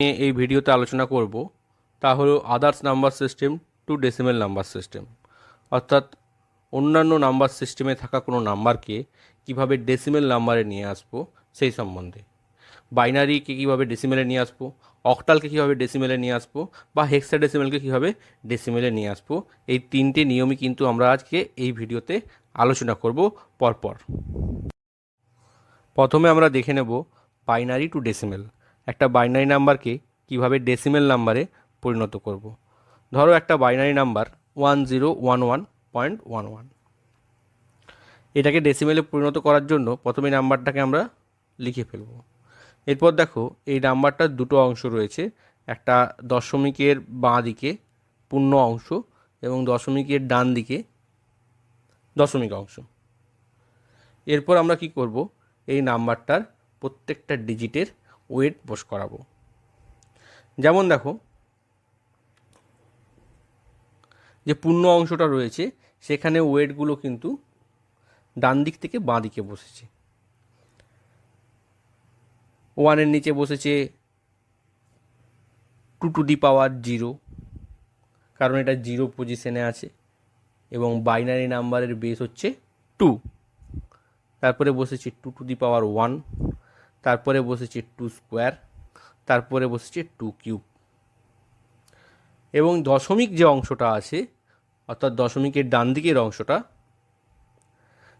এই ভিডিওতে আলোচনা করব তা হলো others number system to decimal number system, অর্থাৎ অন্যান্য নাম্বার সিস্টেমে থাকা কোনো নাম্বারকে কিভাবে ডেসিমেল নাম্বারে নিয়ে আসবো সেই সম্বন্ধে। বাইনারিকে কীভাবে ডেসিমেলে নিয়ে আসবো, অক্টালকে কীভাবে ডেসিমেলে নিয়ে আসবো, বা হেক্সাডেসিমেলকে কীভাবে ডেসিমেলে নিয়ে আসবো, এই তিনটে নিয়মই কিন্তু আমরা আজকে এই ভিডিওতে আলোচনা করব পরপর। প্রথমে আমরা দেখে নেব বাইনারি টু ডেসিমেল। একটা বাইনারি নাম্বারকে কিভাবে ডেসিমেল নাম্বারে পরিণত করব। ধরো একটা বাইনারি নাম্বার 1011.11, এটাকে ডেসিমেলে পরিণত করার জন্য প্রথমে নাম্বারটাকে আমরা লিখে ফেলব। এরপর দেখো এই নাম্বারটার দুটো অংশ রয়েছে, একটা দশমিকের বাঁ দিকে পূর্ণ অংশ এবং দশমিকের ডান দিকে দশমিক অংশ। এরপর আমরা কি করব, এই নাম্বারটার প্রত্যেকটা ডিজিটের ওয়েট বস করাবো। যেমন দেখো যে পূর্ণ অংশটা রয়েছে সেখানে ওয়েটগুলো কিন্তু ডান দিক থেকে বাঁ দিকে বসেছে। ওয়ানের নিচে বসেছে 2^0, কারণ এটা 0 পজিশনে আছে এবং বাইনারি নাম্বারের বেস হচ্ছে 2। তারপরে বসেছে 2^1, তারপরে বসেছে 2², তারপরে বসেছে 2³ এবং দশমিক যে অংশটা আছে অর্থাৎ দশমিকের ডান দিকের অংশটা,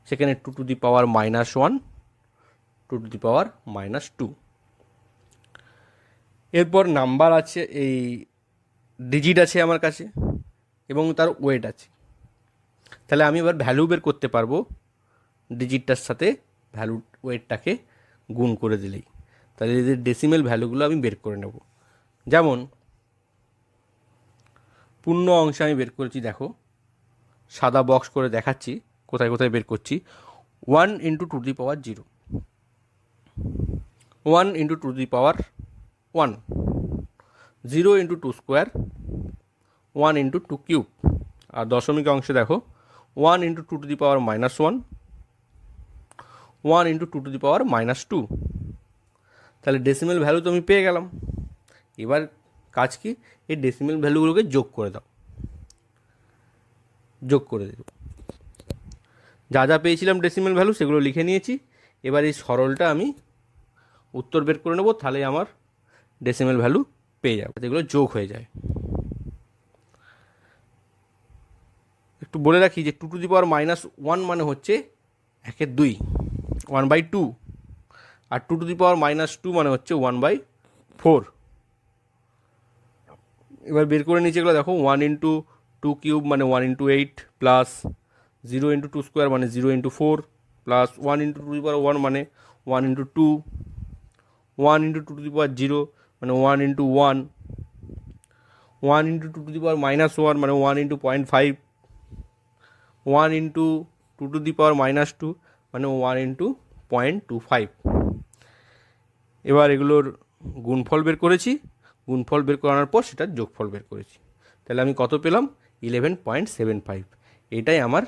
সেখানে 2^-1, 2^-2। এরপর নাম্বার আছে, এই ডিজিট আছে আমার কাছে এবং তার ওয়েট আছে। তাহলে আমি এবার ভ্যালু বের করতে পারবো ডিজিটটার সাথে ভ্যালু ওয়েটটাকে গুণ করে দিলেই। তাহলে এদের ডেসিমেল ভ্যালুগুলো আমি বের করে নেব। যেমন পূর্ণ অংশে আমি বের করেছি, দেখো সাদা বক্স করে দেখাচ্ছি কোথায় কোথায় বের করছি। 1 × 2^0, 1 × 2^1, 0 × 2², 1 × 2³। আর দশমিক অংশে দেখো 1 × 2^-1, 1 × 2^-2। তাহলে ডেসিমেল ভ্যালু তো আমি পেয়ে গেলাম। এবার কাজ কি, এই ডেসিমেল ভ্যালুগুলোকে যোগ করে দাও, যোগ করে দেব। যা যা পেয়েছিলাম ডেসিমেল ভ্যালু সেগুলো লিখে নিয়েছি। এবার এই সরলটা আমি উত্তর বের করে নেব, তাহলে আমার ডেসিমেল ভ্যালু পেয়ে যাবে, যেগুলো যোগ হয়ে যায়। একটু বলে রাখি যে 2^-1 মানে হচ্ছে 1/2, 1/2, আর 2^-2 মানে হচ্ছে 1/4। এবার বের করে নিচে এগুলো দেখো, 1 × 2³ মানে 1 × 8, প্লাস 0 × 2² মানে 0 × 4, প্লাস 1 × 2^1 মানে 1 × 2, 1 × 2^0 মানে 1 × 1, 1 × 2^-1 মানে 1 × 0.5, 1 × 2^-2 মানে 1 × 0.25। এবার এগুলোর গুণফল বের করেছি, গুণফল বের করানোর পর সেটার যোগফল বের করেছি। তাহলে আমি কত পেলাম? 11.75। এটাই আমার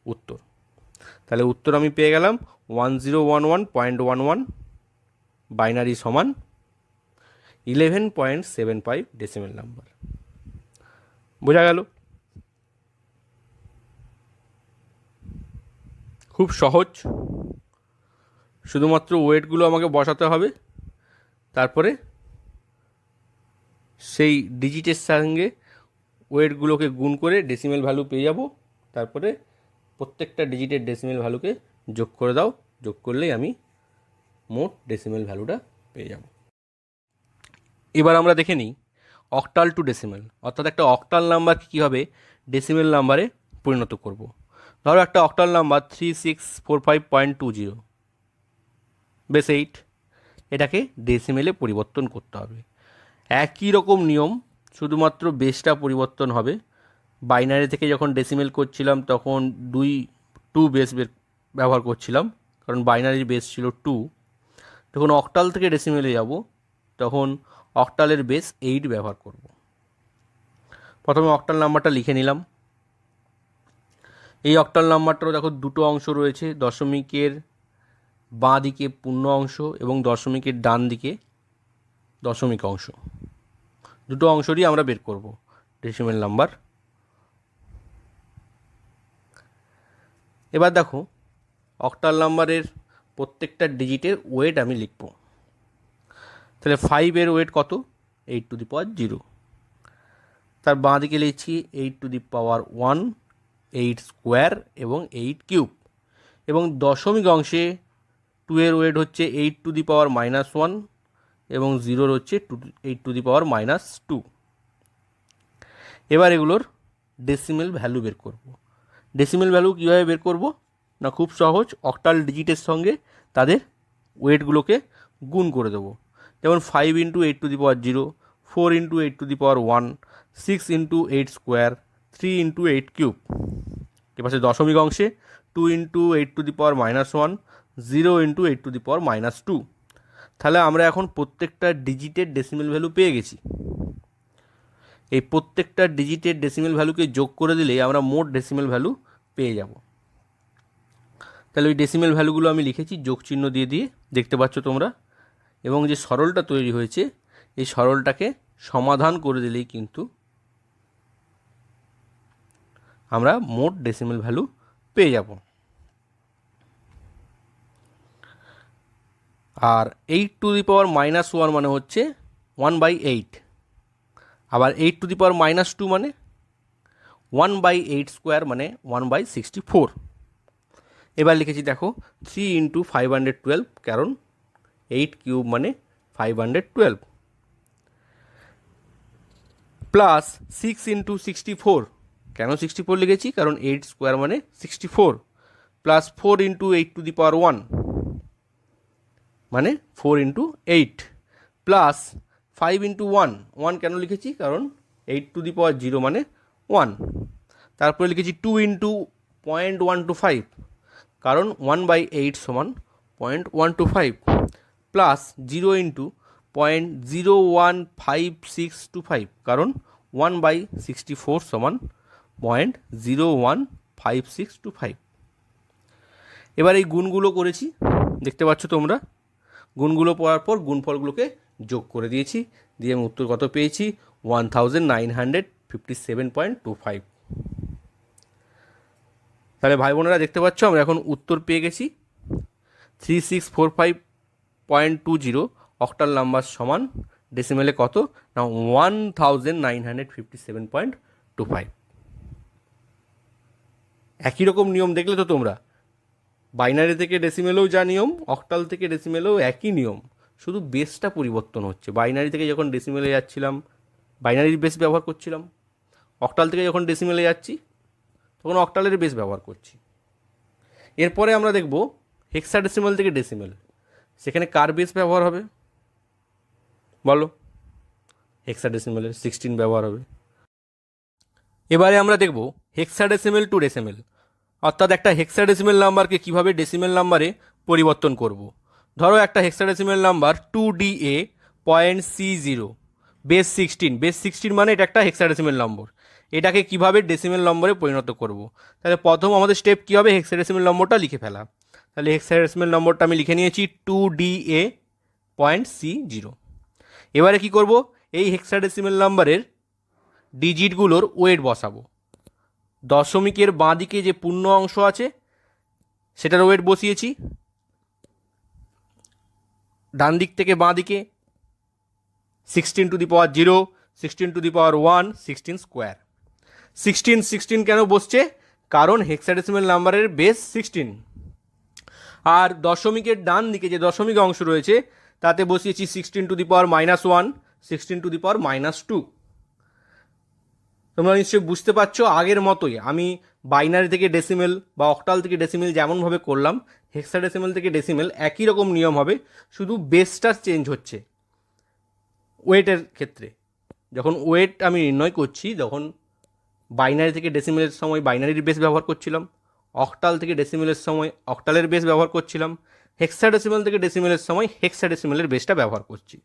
উত্তর। তাহলে উত্তর আমি পেয়ে গেলাম 1011.11 বাইনারি সমান 11.75 ডেসিমেল নাম্বার। বোঝা গেল? খুব সহজ, শুধুমাত্র ওয়েটগুলো আমাকে বসাতে হবে, তারপরে সেই ডিজিটের সঙ্গে ওয়েটগুলোকে গুণ করে ডেসিমেল ভ্যালু পেয়ে যাব। তারপরে প্রত্যেকটা ডিজিটের ডেসিমেল ভ্যালুকে যোগ করে দাও, যোগ করলেই আমি মোট ডেসিমেল ভ্যালুটা পেয়ে যাব। এবার আমরা দেখে নিই অক্টাল টু ডেসিমেল, অর্থাৎ একটা অক্টাল নাম্বারকে কীভাবে ডেসিমেল নাম্বারে পরিণত করব। ধরো একটা অক্টাল নাম্বার 3645.20 বেস 8, এটাকে ডেসিমেলে পরিবর্তন করতে হবে। একই রকম নিয়ম, শুধুমাত্র বেসটা পরিবর্তন হবে। বাইনারি থেকে যখন ডেসিমেল করছিলাম তখন 2 বেস ব্যবহার করছিলাম, কারণ বাইনারির বেস ছিল 2। যখন অক্টাল থেকে ডেসিমেলে যাব তখন অক্টালের বেস 8 ব্যবহার করব। প্রথমে অক্টাল নাম্বারটা লিখে নিলাম। এই অক্টাল নাম্বারটারও দেখো দুটো অংশ রয়েছে, দশমিকের বাঁ দিকে পূর্ণ অংশ এবং দশমিকের ডান দিকে দশমিক অংশ, দুটো অংশরই আমরা বের করব ডেসিমেল নাম্বার। এবার দেখো অক্টাল নাম্বারের প্রত্যেকটা ডিজিটের ওয়েট আমি লিখব। তাহলে 5-এর ওয়েট কত? 8^0। তার বাঁ দিকে লিখছি 8^1, 8 স্কোয়ার এবং 8 কিউব। এবং দশমিক অংশে 2-এর ওয়েট হচ্ছে 8^-1 এবং 0-র হচ্ছে 8^-2। এবার এগুলোর ডেসিমেল ভ্যালু বের করব। ডেসিমেল ভ্যালু কীভাবে বের করব? না খুব সহজ, অক্টাল ডিজিটের সঙ্গে তাদের ওয়েটগুলোকে গুণ করে দেবো। যেমন 5 × 8^0, 4 × 8^1, 6 × 8 স্কোয়ার, 3 × 8 কিউব। এবার দশমিক অংশে 2 × 8^-1, 0 × 8^-2। তাহলে আমরা এখন প্রত্যেকটা ডিজিটের ডেসিমেল ভ্যালু পেয়ে গেছি। এই প্রত্যেকটা ডিজিটের ডেসিমেল ভ্যালুকে যোগ করে দিলেই আমরা মোট ডেসিমেল ভ্যালু পেয়ে যাব। তাহলে ওই ডেসিমেল ভ্যালুগুলো আমি লিখেছি যোগ চিহ্ন দিয়ে দিয়ে, দেখতে পাচ্ছ তোমরা। এবং যে সরলটা তৈরি হয়েছে এই সরলটাকে সমাধান করে দিলেই কিন্তু আমরা মোট ডেসিমেল ভ্যালু পেয়ে যাব। আর 8^-1 মানে হচ্ছে 1/8। আবার 8^-2 মানে 1/8 স্কোয়ার মানে 1/64। এবার লিখেছি দেখো 3 × 512, কারণ 8 কিউব মানে 512, প্লাস 6 × 64। কেন 64 লিখেছি? কারণ 8 স্কোয়ার মানে 64, প্লাস 4 × 8^1 মানে 4 × 8, প্লাস 5 × 1 কেন লিখেছি? কারণ 8^0 মানে 1। তারপরে লিখেছি 2 × 0.125, কারণ 1/8 সমান 0.125, প্লাস 0 × 0.015625, কারণ 1/64 সমান 0.015625। এবার এই গুণগুলো করেছি, দেখতে পাচ্ছ তোমরা। গুণগুলো পড়ার পর গুণফলগুলোকে যোগ করে দিয়েছি, দিয়ে আমি উত্তর কত পেয়েছি? 1957.25। তাহলে ভাই বোনেরা দেখতে পাচ্ছ আমরা এখন উত্তর পেয়ে গেছি। 3645.20 অক্টাল নাম্বার সমান ডেসিমেলে কত? না 1957.25। একই রকম নিয়ম দেখলে তো তোমরা, বাইনারি থেকে ডেসিমেলেও যা নিয়ম, অক্টাল থেকে ডেসিমেলেও একই নিয়ম, শুধু বেসটা পরিবর্তন হচ্ছে। বাইনারি থেকে যখন ডেসিমেলে যাচ্ছিলাম বাইনারির বেস ব্যবহার করছিলাম, অক্টাল থেকে যখন ডেসিমেলে যাচ্ছি তখন অক্টালের বেস ব্যবহার করছি। এরপরে আমরা দেখব হেক্সাডেসিমেল থেকে ডেসিমেল, সেখানে কার বেস ব্যবহার হবে বলো? হেক্সাডেসিমেলের 16 ব্যবহার হবে। এবারে আমরা দেখব হেক্সাডেসিমেল টু ডেসিমেল, অর্থাৎ একটা হেক্সাডেসিমেল নাম্বারকে কীভাবে ডেসিমেল নাম্বারে পরিবর্তন করব। ধরো একটা hexadecimal number 2DA.C0 base 16, base 16 মানে এটা একটা হেক্সাডেসিমেল নম্বর। এটাকে কিভাবে ডেসিমেল নম্বরে পরিণত করব? তাহলে প্রথম আমাদের স্টেপ কী হবে? হেক্সাডেসিমেল নম্বরটা লিখে ফেলা। তাহলে হেক্সাডেসিমেল নম্বরটা আমি লিখে নিয়েছি 2DA.C0। এবারে কি করব? এই হেক্সাডেসিমেল নাম্বারের ডিজিটগুলোর ওয়েট বসাবো। দশমিকের বাঁ দিকে যে পূর্ণ অংশ আছে সেটার ওয়েট বসিয়েছি, ডান দিক থেকে বাঁ দিকে 16^0, 16^1, 16 স্কোয়ার। 16 কেন বসছে? কারণ হেক্সাডেসিমেল নাম্বারের বেস 16। আর দশমিকের ডান দিকে যে দশমিক অংশ রয়েছে তাতে বসিয়েছি 16^-1, 16^-2। তোমরা নিশ্চয়ই বুঝতে পারছো, আগের মতোই আমি বাইনারি থেকে ডেসিমেল বা অক্টাল থেকে ডেসিমেল যেমনভাবে করলাম, হেক্সাডেসিমেল থেকে ডেসিমেল একই রকম নিয়ম হবে, শুধু বেসটা চেঞ্জ হচ্ছে। ওয়েটের ক্ষেত্রে যখন ওয়েট আমি নির্ণয় করছি, তখন বাইনারি থেকে ডেসিমেলের সময় বাইনারির বেস ব্যবহার করছিলাম, অক্টাল থেকে ডেসিমেলের সময় অক্টালের বেস ব্যবহার করছিলাম, হেক্সাডেসিমেল থেকে ডেসিমেলের সময় হেক্সাডেসিমেলের বেসটা ব্যবহার করছি।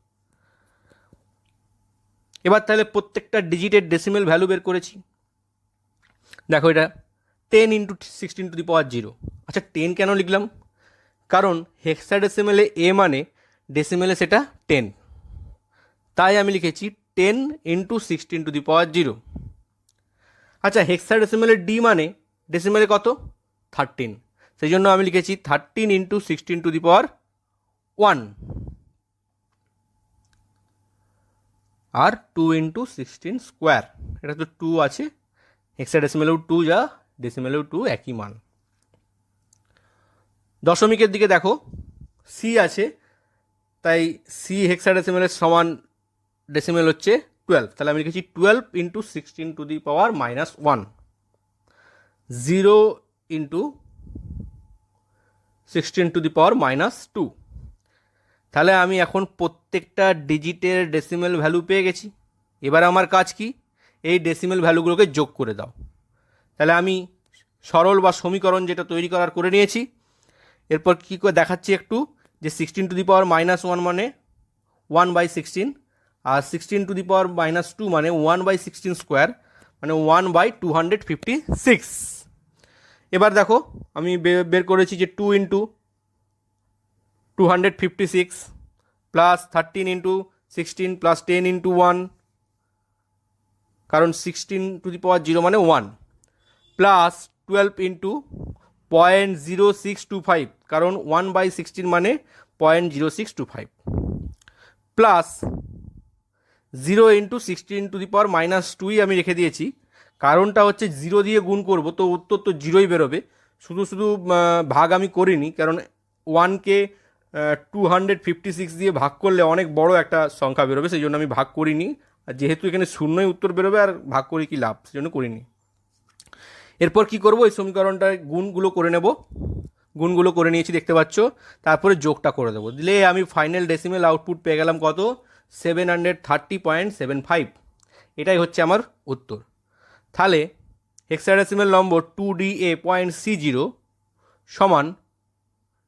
এবার তাহলে প্রত্যেকটা ডিজিটের ডেসিমেল ভ্যালু বের করেছি। দেখো এটা 10 × 16^0। আচ্ছা 10 কেন লিখলাম? কারণ হেক্সাডেসিমেলে এ মানে ডেসিমেলে সেটা 10, তাই আমি লিখেছি 10 ইন্টু 16⁻0। আচ্ছা, হেক্সাডেসিমেলের ডি মানে ডেসিমেলে কত? 13, সেই জন্য আমি লিখেছি 13 ইন্টু 16⁻1 আর 2 ইন্টু 16 স্কোয়ার। এটা তো 2 আছে, হেক্সাডেসিমেলেও 2 যা ডেসিমেলেও 2 একই মান। দশমিকের দিকে দেখো, সি আছে, তাই সি হেক্সাডেসিমেলের সমান ডেসিমেল হচ্ছে 12, তাহলে আমি লিখেছি 12 ইন্টু 16⁻1, 0 ইন্টু 16⁻2। তাহলে আমি এখন প্রত্যেকটা ডিজিটের ডেসিমেল ভ্যালু পেয়ে গেছি। এবার আমার কাজ কি? এই ডেসিমেল ভ্যালুগুলোকে যোগ করে দাও। তাহলে আমি সরল বা সমীকরণ যেটা তৈরি করার করে নিয়েছি। এরপর কী করে দেখাচ্ছি একটু, যে 16⁻1 মানে 1/16, আর 16⁻2 মানে 1/16 স্কোয়ার, মানে 1/256। এবার দেখো আমি বের করেছি যে 2 into 256 plus 13 into 16 plus 10 into 1, কারণ 16⁻0 মানে 1, প্লাস 12 ইন্টু 0.0625, কারণ 1/16 মানে 0.0625, প্লাস 0 ইন্টু 16⁻2 আমি রেখে দিয়েছি। কারণটা হচ্ছে 0 দিয়ে গুণ করব, তো উত্তর তো 0ই বেরোবে। শুধু শুধু ভাগ আমি করিনি, কারণ 1কে 256 দিয়ে ভাগ করলে অনেক বড় একটা সংখ্যা বেরোবে, সেই জন্য আমি ভাগ করিনি। আর যেহেতু এখানে শূন্যই উত্তর বেরোবে, আর ভাগ করে কি লাভ, সেই জন্য করিনি। এরপর কি করব, এই সমীকরণটার গুণগুলো করে নেব। গুণগুলো করে নিয়েছি দেখতে পাচ্ছ, তারপরে যোগটা করে দেবো, দিলে আমি ফাইনাল ডেসিমেল আউটপুট পেয়ে গেলাম কত? 730.75। এটাই হচ্ছে আমার উত্তর। তাহলে হেক্সাডেসিমেল নম্বর 2DA.C0 সমান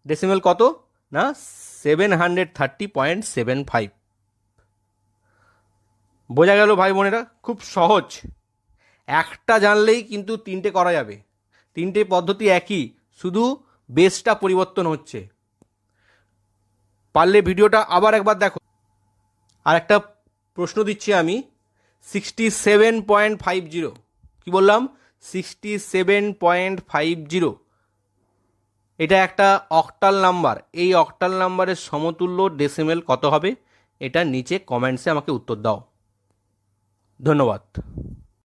ডেসিমেল কত? না 730.75। বোঝা গেল ভাই বোনেরা? খুব সহজ, একটা জানলেই কিন্তু তিনটে করা যাবে। তিনটে পদ্ধতি একই, শুধু বেসটা পরিবর্তন হচ্ছে। পারলে ভিডিওটা আবার একবার দেখো। আর একটা প্রশ্ন দিচ্ছি আমি, 67.50, কি বললাম? 67.50, এটা একটা অক্টাল নাম্বার। এই অক্টাল নাম্বারের সমতুল্য ডেসিমেল কত হবে? এটা নিচে কমেন্টসে আমাকে উত্তর দাও। ধন্যবাদ।